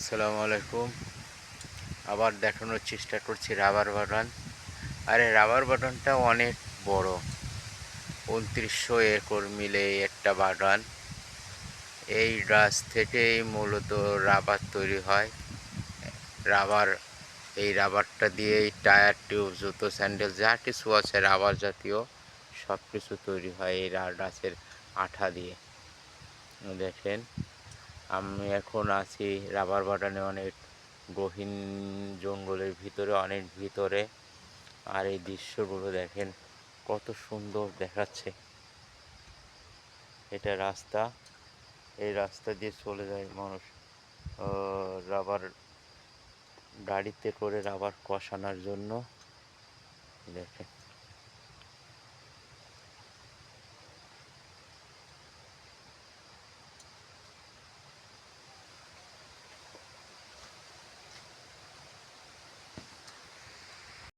আসসালামু আলাইকুম। আবার দেখানোর চেষ্টা করছি রাবার বাগান। আর এই রাবার বাগানটা অনেক বড়, ২৯০০ একর মিলে একটা বাগান। এই গাছ থেকেই মূলত রাবার তৈরি হয়। রাবার এই রাবারটা দিয়েই টায়ার, টিউব, জুতো, স্যান্ডেল যা কিছু আছে রাবার জাতীয় সব কিছু তৈরি হয় এই গাছের আঠা দিয়ে। দেখেন, আমি এখন আছি রাবার বাগানে, অনেক গহীন জঙ্গলের ভিতরে, অনেক ভিতরে। আর এই দৃশ্যগুলো দেখেন কত সুন্দর দেখাচ্ছে। এটা রাস্তা, এই রাস্তা দিয়ে চলে যায় মানুষ রাবার গাড়িতে করে রাবার কষানোর জন্য। দেখেন